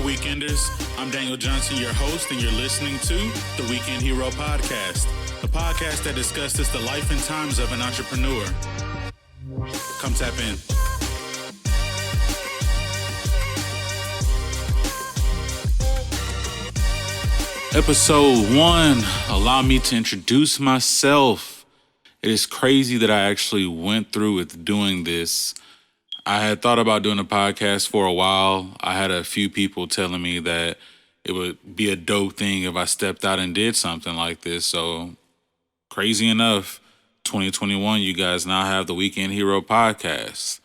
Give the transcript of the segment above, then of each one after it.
Weekenders. I'm Daniel Johnson, your host, and you're listening to the Weekend Hero Podcast, a podcast that discusses the life and times of an entrepreneur. Come tap in. Episode 1, allow me to introduce myself. It is crazy that I actually went through with doing this. I had thought about doing a podcast for a while. I had a few people telling me that it would be a dope thing if I stepped out and did something like this. So, crazy enough, 2021, you guys now have the Weekend Hero Podcast.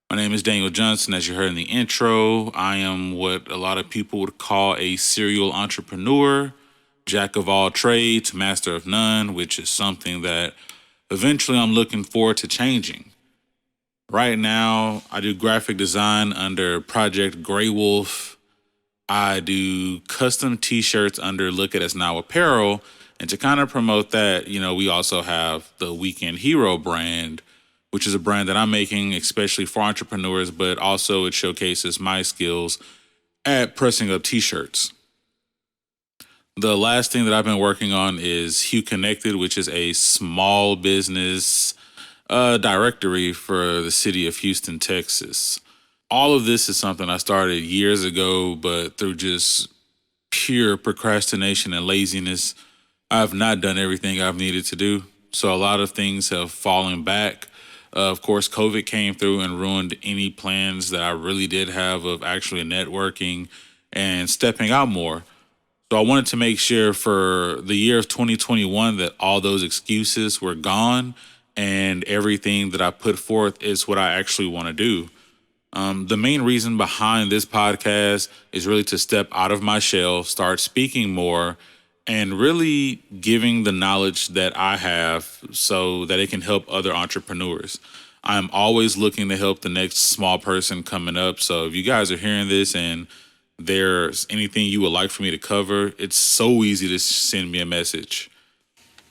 My name is Daniel Johnson. As you heard in the intro, I am what a lot of people would call a serial entrepreneur, jack of all trades, master of none, which is something that eventually I'm looking forward to changing. Right now, I do graphic design under Project Grey Wolf. I do custom t-shirts under Look at Us Now Apparel. And to kind of promote that, we also have the Weekend Hero brand, which is a brand that I'm making especially for entrepreneurs, but also it showcases my skills at pressing up t-shirts. The last thing that I've been working on is Hue Connected, which is a small business directory for the city of Houston, Texas. All of this is something I started years ago, but through just pure procrastination and laziness, I've not done everything I've needed to do. So a lot of things have fallen back. Of course, COVID came through and ruined any plans that I really did have of actually networking and stepping out more. So I wanted to make sure for the year of 2021 that all those excuses were gone and everything that I put forth is what I actually want to do. The main reason behind this podcast is really to step out of my shell, start speaking more, and really giving the knowledge that I have so that it can help other entrepreneurs. I'm always looking to help the next small person coming up. So if you guys are hearing this and there's anything you would like for me to cover, it's so easy to send me a message.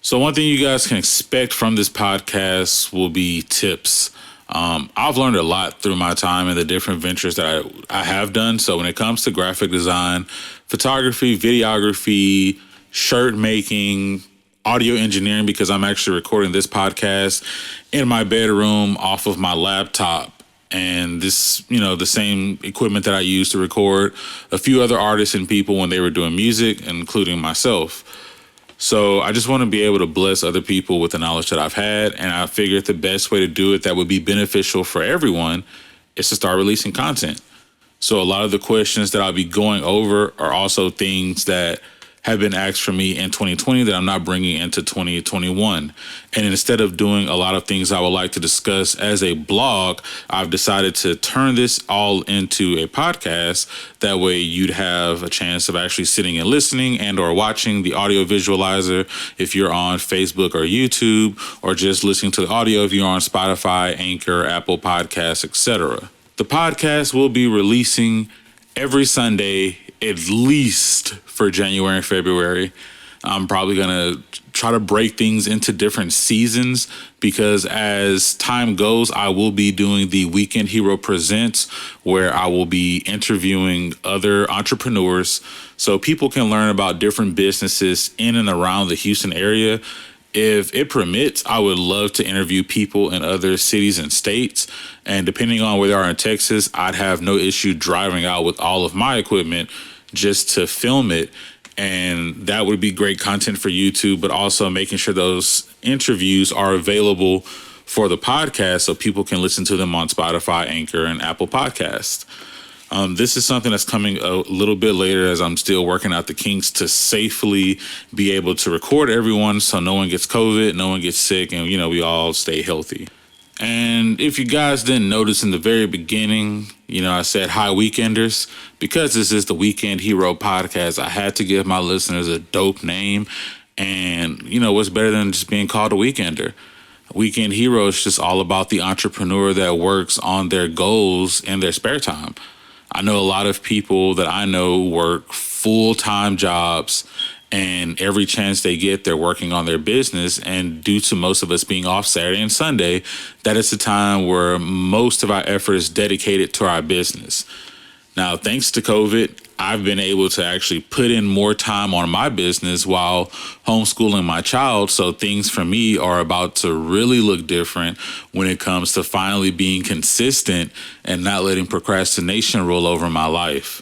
So one thing you guys can expect from this podcast will be tips. I've learned a lot through my time and the different ventures that I have done. So when it comes to graphic design, photography, videography, shirt making, audio engineering, because I'm actually recording this podcast in my bedroom off of my laptop. And this, the same equipment that I use to record a few other artists and people when they were doing music, including myself. So I just want to be able to bless other people with the knowledge that I've had. And I figured the best way to do it that would be beneficial for everyone is to start releasing content. So a lot of the questions that I'll be going over are also things that have been asked for me in 2020 that I'm not bringing into 2021. And instead of doing a lot of things I would like to discuss as a blog, I've decided to turn this all into a podcast. That way you'd have a chance of actually sitting and listening and or watching the audio visualizer if you're on Facebook or YouTube, or just listening to the audio if you're on Spotify, Anchor, Apple Podcasts, etc. The podcast will be releasing every Sunday, at least for January and February. I'm probably going to try to break things into different seasons because as time goes, I will be doing the Weekend Hero Presents, where I will be interviewing other entrepreneurs so people can learn about different businesses in and around the Houston area. If it permits, I would love to interview people in other cities and states. And depending on where they are in Texas, I'd have no issue driving out with all of my equipment just to film it. And that would be great content for YouTube, but also making sure those interviews are available for the podcast so people can listen to them on Spotify, Anchor, and Apple Podcasts. This is something that's coming a little bit later as I'm still working out the kinks to safely be able to record everyone so no one gets COVID, no one gets sick, and, we all stay healthy. And if you guys didn't notice in the very beginning, I said, hi, Weekenders. Because this is the Weekend Hero Podcast, I had to give my listeners a dope name. And, what's better than just being called a Weekender? Weekend Hero is just all about the entrepreneur that works on their goals in their spare time. I know a lot of people that I know work full-time jobs, and every chance they get, they're working on their business. And due to most of us being off Saturday and Sunday, that is the time where most of our effort is dedicated to our business. Now, thanks to COVID, I've been able to actually put in more time on my business while homeschooling my child. So things for me are about to really look different when it comes to finally being consistent and not letting procrastination roll over my life.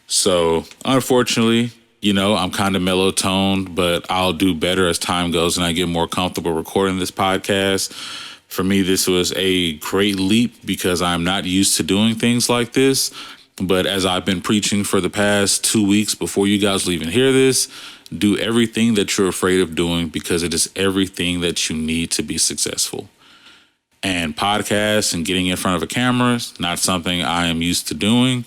So unfortunately, I'm kind of mellow toned, but I'll do better as time goes and I get more comfortable recording this podcast. For me, this was a great leap because I'm not used to doing things like this. But as I've been preaching for the past 2 weeks before you guys will even hear this, do everything that you're afraid of doing because it is everything that you need to be successful. And podcasts and getting in front of a camera is not something I am used to doing.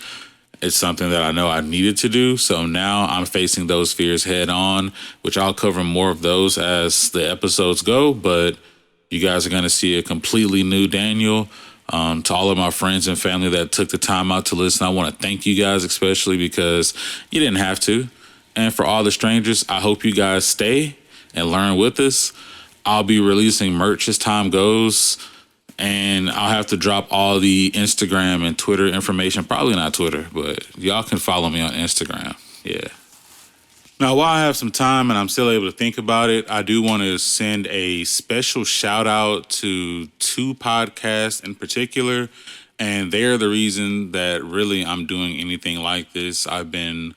It's something that I know I needed to do. So now I'm facing those fears head on, which I'll cover more of those as the episodes go. But you guys are going to see a completely new Daniel. To all of my friends and family that took the time out to listen, I want to thank you guys, especially because you didn't have to. And for all the strangers, I hope you guys stay and learn with us. I'll be releasing merch as time goes, and I'll have to drop all the Instagram and Twitter information. Probably not Twitter, but y'all can follow me on Instagram. Yeah. Now, while I have some time and I'm still able to think about it, I do want to send a special shout out to 2 podcasts in particular. And they're the reason that really I'm doing anything like this. I've been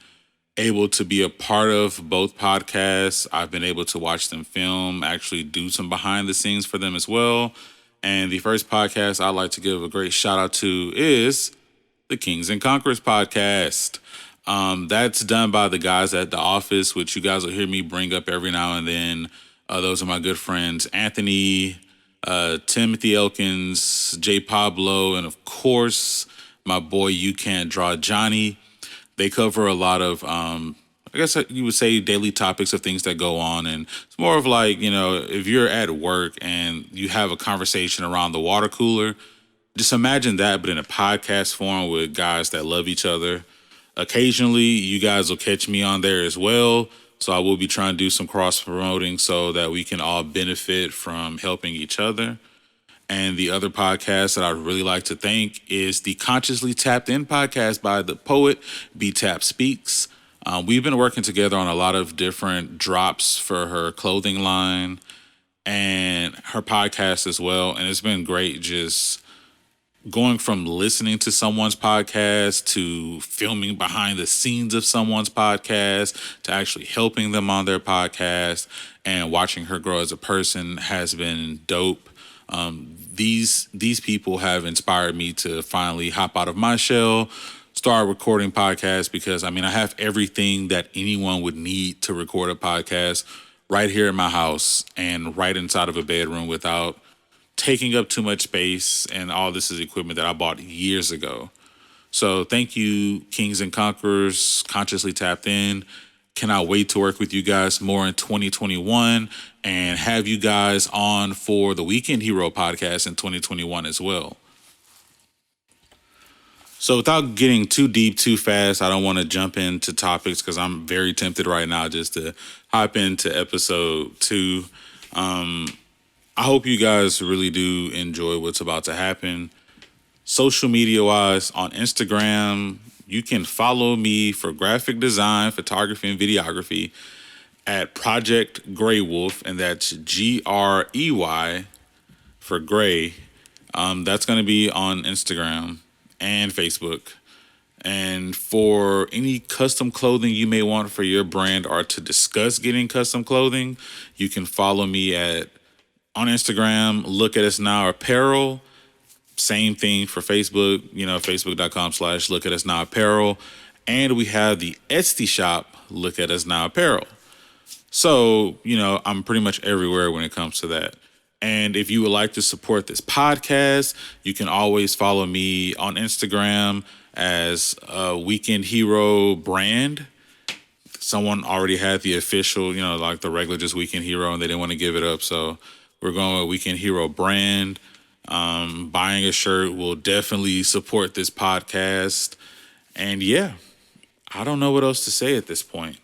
able to be a part of both podcasts. I've been able to watch them film, actually do some behind the scenes for them as well. And the first podcast I'd like to give a great shout out to is the Kings and Conquerors podcast. That's done by the guys at The Office, which you guys will hear me bring up every now and then. Those are my good friends, Anthony, Timothy Elkins, Jay Pablo, and of course, my boy You Can't Draw Johnny. They cover a lot of, I guess you would say, daily topics of things that go on. And it's more of like, if you're at work and you have a conversation around the water cooler, just imagine that, but in a podcast form with guys that love each other. Occasionally, you guys will catch me on there as well. So I will be trying to do some cross-promoting so that we can all benefit from helping each other. And the other podcast that I'd really like to thank is the Consciously Tapped In podcast by the poet B-Tap Speaks. We've been working together on a lot of different drops for her clothing line and her podcast as well. And it's been great just going from listening to someone's podcast to filming behind the scenes of someone's podcast to actually helping them on their podcast and watching her grow as a person has been dope. These people have inspired me to finally hop out of my shell, start recording podcasts because, I have everything that anyone would need to record a podcast right here in my house and right inside of a bedroom without taking up too much space, and all this is equipment that I bought years ago. So thank you, Kings and Conquerors, Consciously Tapped In. Cannot wait to work with you guys more in 2021 and have you guys on for the Weekend Hero podcast in 2021 as well. So without getting too deep too fast, I don't want to jump into topics because I'm very tempted right now just to hop into episode 2. I hope you guys really do enjoy what's about to happen. Social media-wise, on Instagram, you can follow me for graphic design, photography, and videography at Project Grey Wolf, and that's Grey for Grey. That's going to be on Instagram and Facebook. And for any custom clothing you may want for your brand or to discuss getting custom clothing, you can follow me on Instagram, Look At Us Now Apparel. Same thing for Facebook, facebook.com/Look At Us Now Apparel. And we have the Etsy shop, Look At Us Now Apparel. So, I'm pretty much everywhere when it comes to that. And if you would like to support this podcast, you can always follow me on Instagram as Weekend Hero Brand. Someone already had the official, like the regular just Weekend Hero, and they didn't want to give it up. So we're going with Weekend Hero Brand. Buying a shirt will definitely support this podcast. And yeah, I don't know what else to say at this point.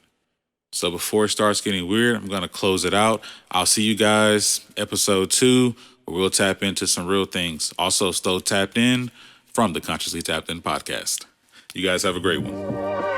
So before it starts getting weird, I'm going to close it out. I'll see you guys episode 2, where we'll tap into some real things. Also, still tapped in from the Consciously Tapped In podcast. You guys have a great one.